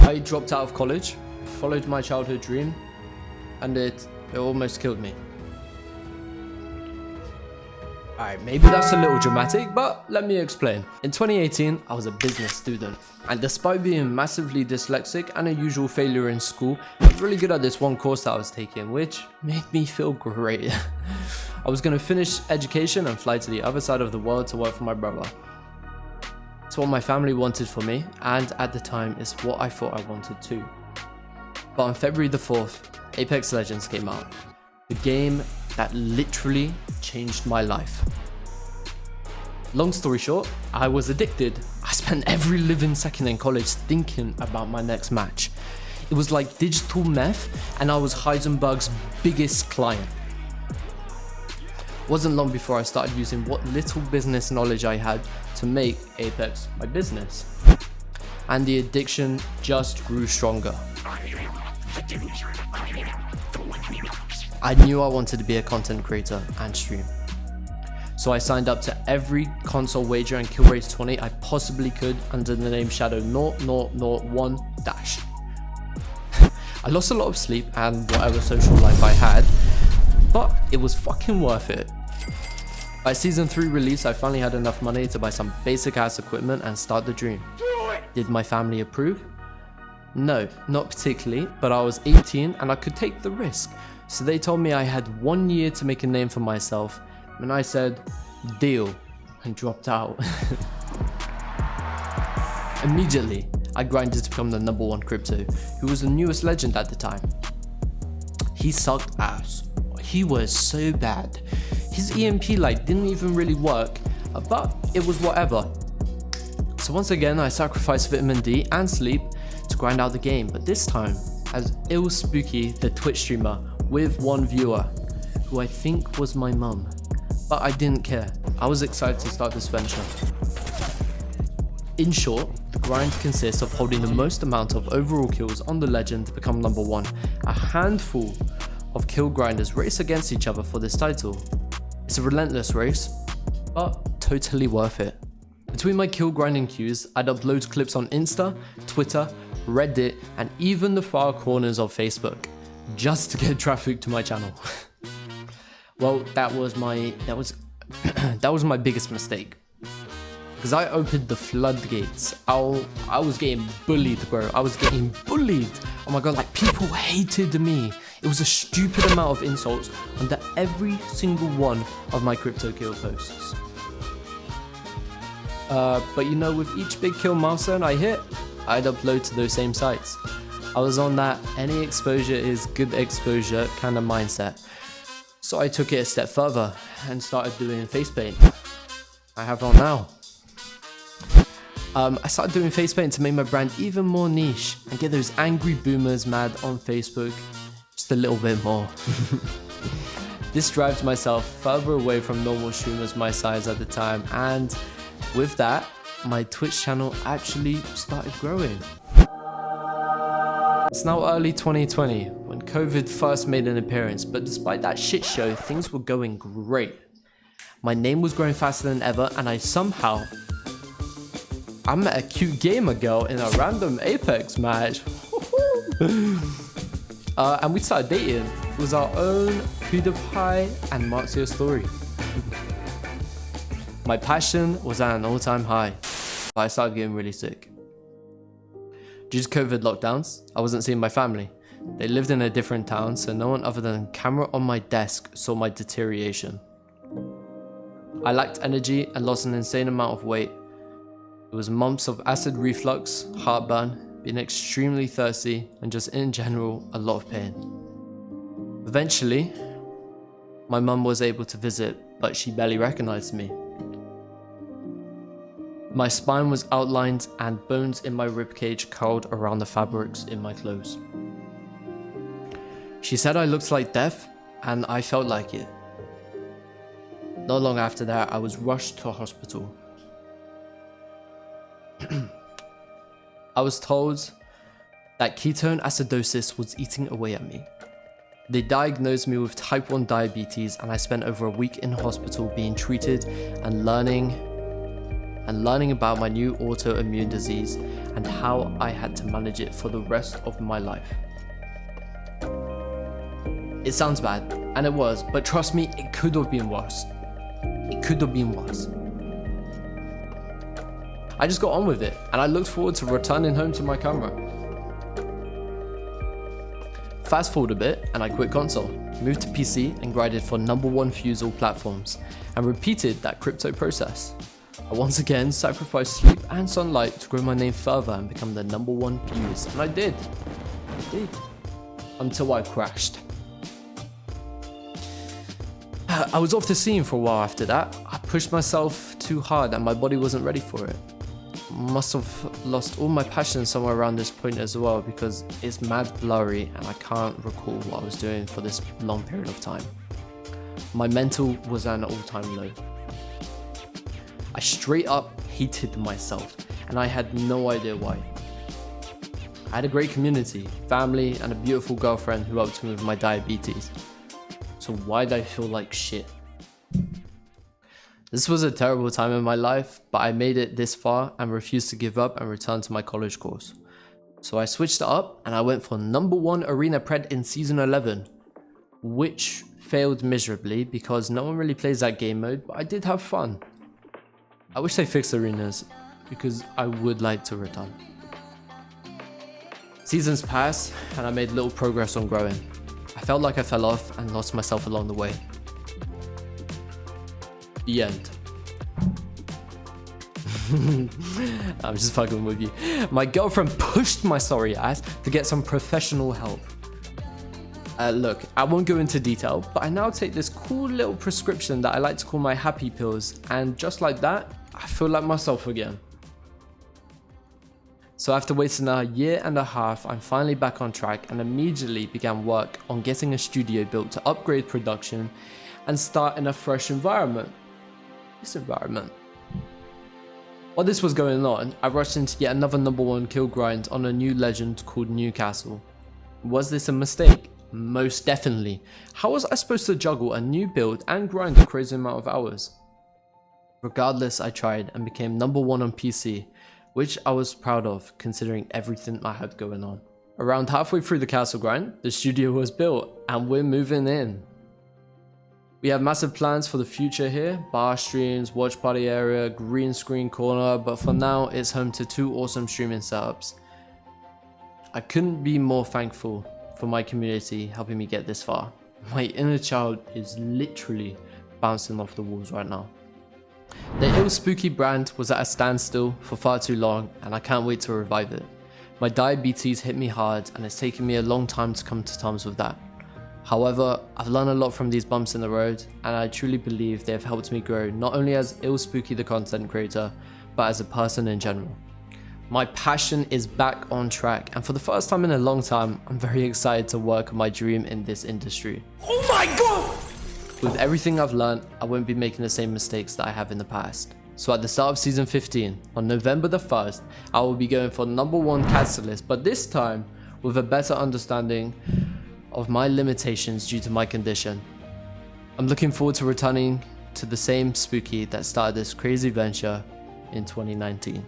I dropped out of college, followed my childhood dream, and it almost killed me. Alright, maybe that's a little dramatic, but let me explain. In 2018, I was a business student, and despite being massively dyslexic and a usual failure in school, I was really good at this one course that I was taking, which made me feel great. I was going to finish education and fly to the other side of the world to work for my brother. It's what my family wanted for me, and at the time, it's what I thought I wanted too. But on February the 4th, Apex Legends came out. The game that literally changed my life. Long story short, I was addicted. I spent every living second in college thinking about my next match. It was like digital meth, and I was Heisenberg's biggest client. Wasn't long before I started using what little business knowledge I had to make Apex my business. And the addiction just grew stronger. I knew I wanted to be a content creator and stream. So I signed up to every console wager and kill race 20 I possibly could under the name Shadow 0001 Dash. I lost a lot of sleep and whatever social life I had, but it was fucking worth it. By season 3 release, I finally had enough money to buy some basic ass equipment and start the dream. Did my family approve? No, not particularly, but I was 18 and I could take the risk. So they told me I had 1 year to make a name for myself, and I said, deal, and dropped out. Immediately, I grinded to become the #1 crypto, who was the newest legend at the time. He sucked ass. He was so bad. His EMP light didn't even really work, but it was whatever. So once again, I sacrificed vitamin D and sleep to grind out the game, but this time as illSpooky, the Twitch streamer, with 1 viewer, who I think was my mum. But I didn't care. I was excited to start this venture. In short, the grind consists of holding the most amount of overall kills on the legend to become #1. A handful of kill grinders race against each other for this title. It's a relentless race, but totally worth it. Between my kill grinding queues, I'd upload clips on Insta, Twitter, Reddit, and even the far corners of Facebook, just to get traffic to my channel. Well, that was my biggest mistake, because I opened the floodgates. I was getting bullied, bro. I was getting bullied. Oh my god, like people hated me. It was a stupid amount of insults under every single one of my crypto kill posts. But you know, with each big kill milestone I hit, I'd upload to those same sites. I was on that any exposure is good exposure kind of mindset. So I took it a step further and started doing face paint. I have one now. I started doing face paint to make my brand even more niche and get those angry boomers mad on Facebook just a little bit more. This drives myself further away from normal streamers my size at the time, and with that, my Twitch channel actually started growing. It's now early 2020 when COVID first made an appearance, but despite that shit show, things were going great. My name was growing faster than ever, and I met a cute gamer girl in a random Apex match. And we started dating. It was our own PewDiePie and Marcio story. My passion was at an all-time high, but I started getting really sick. Due to COVID lockdowns, I wasn't seeing my family. They lived in a different town, so no one other than camera on my desk saw my deterioration. I lacked energy and lost an insane amount of weight. It was months of acid reflux, heartburn, being extremely thirsty, and just in general, a lot of pain. Eventually, my mum was able to visit, but she barely recognized me. My spine was outlined and bones in my ribcage curled around the fabrics in my clothes. She said I looked like death, and I felt like it. Not long after that, I was rushed to a hospital. I was told that ketone acidosis was eating away at me. They diagnosed me with type 1 diabetes, and I spent over a week in hospital being treated and learning and learning about my new autoimmune disease and how I had to manage it for the rest of my life. It sounds bad, and it was, but trust me, it could have been worse. It could have been worse. I just got on with it, and I looked forward to returning home to my camera. Fast forward a bit, and I quit console, moved to PC and grinded for #1 views all platforms, and repeated that crypto process. I once again sacrificed sleep and sunlight to grow my name further and become the #1 views, and I did. Until I crashed. I was off the scene for a while after that. I pushed myself too hard and my body wasn't ready for it. Must have lost all my passion somewhere around this point as well, because it's mad blurry and I can't recall what I was doing for this long period of time. My mental was at an all-time low. I straight up hated myself and I had no idea why. I had a great community, family and a beautiful girlfriend who helped me with my diabetes. So why'd I feel like shit? This was a terrible time in my life, but I made it this far and refused to give up and return to my college course. So I switched it up and I went for #1 arena pred in season 11, which failed miserably because no one really plays that game mode, but I did have fun. I wish they fixed arenas because I would like to return. Seasons passed and I made little progress on growing. I felt like I fell off and lost myself along the way. The end. I'm just fucking with you. My girlfriend pushed my sorry ass to get some professional help. Look, I won't go into detail, but I now take this cool little prescription that I like to call my happy pills, and just like that, I feel like myself again. So after waiting a year and a half, I'm finally back on track and immediately began work on getting a studio built to upgrade production and start in a fresh environment. While this was going on, I rushed into yet another #1 kill grind on a new legend called Newcastle. Was this a mistake? Most definitely. How was I supposed to juggle a new build and grind a crazy amount of hours? Regardless, I tried and became #1 on PC, which I was proud of considering everything I had going on. Around halfway through the castle grind, the studio was built and we're moving in. We have massive plans for the future here, bar streams, watch party area, green screen corner, but for now it's home to 2 awesome streaming setups. I couldn't be more thankful for my community helping me get this far. My inner child is literally bouncing off the walls right now. The illSpooky brand was at a standstill for far too long and I can't wait to revive it. My diabetes hit me hard and it's taken me a long time to come to terms with that. However, I've learned a lot from these bumps in the road and I truly believe they have helped me grow not only as illSpooky the content creator, but as a person in general. My passion is back on track and for the first time in a long time, I'm very excited to work on my dream in this industry. Oh my god! With everything I've learned, I won't be making the same mistakes that I have in the past. So at the start of season 15, on November the 1st, I will be going for #1 catalyst, but this time with a better understanding of my limitations due to my condition. I'm looking forward to returning to the same Spooky that started this crazy venture in 2019.